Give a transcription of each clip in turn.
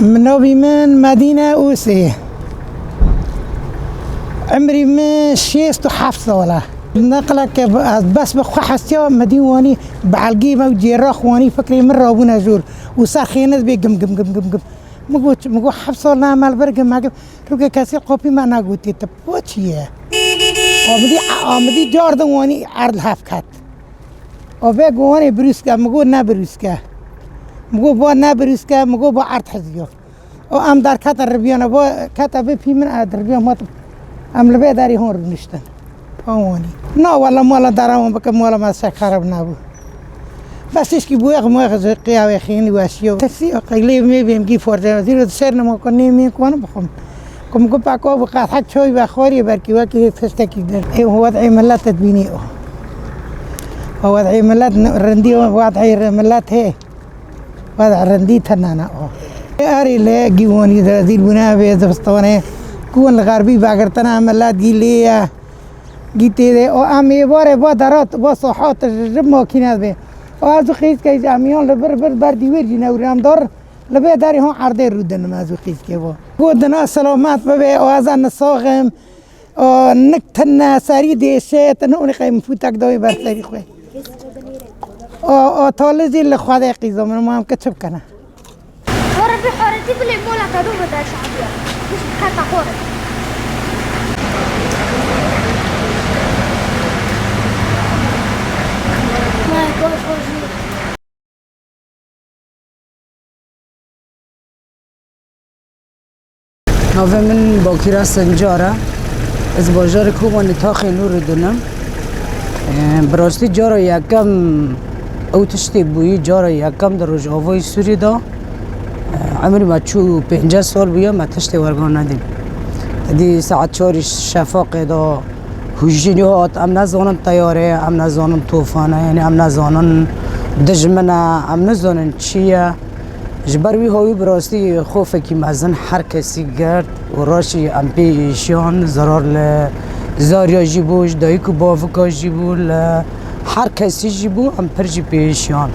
منوبي من مدينة أوسي، عمري من شيست وحفصة ولا نقلك بس بخو حسيا مدينة بعلقي موجي راخواني فكري مرة أبونا جور وصار خيانات بي قم قم قم قم قم مقو حفصة ولا مال برقم ما قم روكا كاسي قوبي ما ناقوتي تبوتشيه ومدي جاردن واني عرض هافكات وبيق واني بروسكا مقو نابروسكا مقو بوا نابروسكا مقو بوا عرض حزيو وام دار كات الربيانا بوا كات أبي في من عرض الربيان ما ام لبي داري هون ربنشتن فاوني نا والله مولا دارهم بك مولا ما سكرب نابو بس ايش كي بويغ مويغ قياوي خيني واشيو تسي قيلي مي بيمجي فورجا زيرو سيرنا ما كوني مي كون بخم كم قبع كو بقى حد شوي بخوري بركي وكي فستكي در ايه هو وضعي ملات تدبيني هو وضعي ملات رندي وضعي ملات هي وضع رندي تنانا اري لا جيوني ذي البناء بيزبسطونه كون الغربي باقرتنا ملات جيليه جيتي ده او امي باره با درات با صحات رب ماكينات به او خيز كاي اميون لبر بردي ورجي نورام دار لبي داري هون عرضه رودن مازو خيز كي با ودنا سلامات ببي اوازن صاغم او نكتنا ساري ديشت نوني قيم فوتك دوي برسري خوي او طالزي اللي خدای قيزو من ما هم كتب كنا وربي حورتي بلي مولا كادو بدا شعبيه مش خاطا خورت نوه من باکیرا سنجاره از باجار کوبانی تا خیلو رو دونم براستی جارا یکم او تشتی بویی جارا یکم در روجاوای سوری دا عمری ما چو 50 سال بویا ما تشتی ورگان ندیم دی ساعت 4 شفاق دا هجینی هات ام نزانن تیاره ام نزانن طوفانه یعنی ام نزانن دجمنه ام نزانن چیه جبروی هایی براستی خوفه که مزن هر کسی گرد و راشی ام پیشیان ضرار زاریا جیبوش دایی که بافکا جیبول هر کسی جیبو ام پرجی پیشیان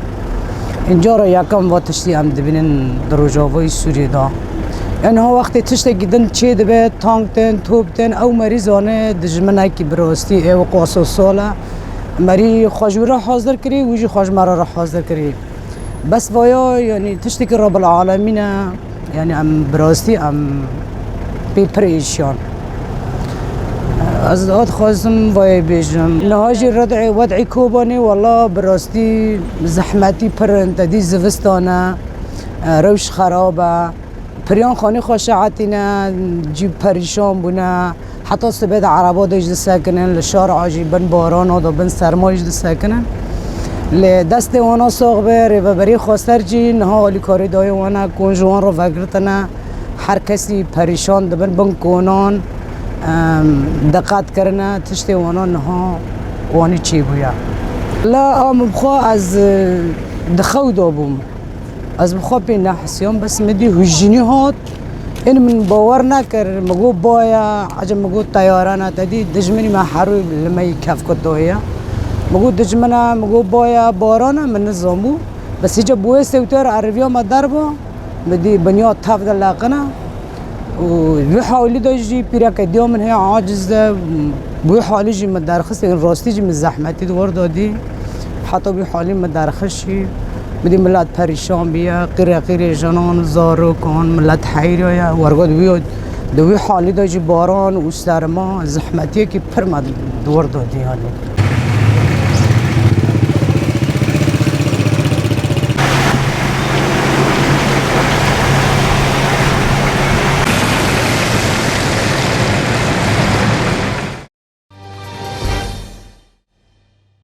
اینجا را یکم و تشتی ام دبینن دروجاوی سوری دا یعنی ها وقتی تشتی گیدن چه دبه تانکتن توبتن او مریضانه دجمنه که براستی او قاسو ساله مری خوشوره حاضر کری ویجی خوشمره را حاضر کری بس ويا يعني تشتكي رب العالمين يعني ام براستی ام بيبريشان از داد خواستم وای بیجم نهاجی وضعی کوبانی والله براستی زحمتی پرنت دی زوستانه روش خرابه پریان خانی خوشعتینه جیب پریشان بونه حتی سبید عربا دیج ساکنن لشارع عجی بن باران و بن سرمایش ساکنن لدست وانا ساق بره و برای خواستر جی نها آلی کاری دای وانا کنجوان رو وگرتنه هر کسی پریشان دبن بن کنان دقت کرنه تشتی وانا نها وانی چی بویا لا بخوا از دخو دابوم از بخوا پی نحسیان بس مدی هجینی هات این من باور نکر مگو بایا عجب مگو تیارانه تدی دجمنی ما حروی لما کف کتویا مگو دجمنه مگو بایا بارانه من نظامو بس هیچ بوی سوتر عربیا ما دربا بدی بنیاد تفضل لاقنا و بحاولی داشتی پیرا کدیو من هی عاجز ده بوی حالی جی مدرخص این راستی جی مزحمتی دور دادی حتی بوی حالی مدرخشی بدی ملت پریشان بیا قیر جنان زارو کن ملت حیرا یا ورگاد بیاد دوی حالی داشتی باران و سرما زحمتی که پر دور دادی یعنی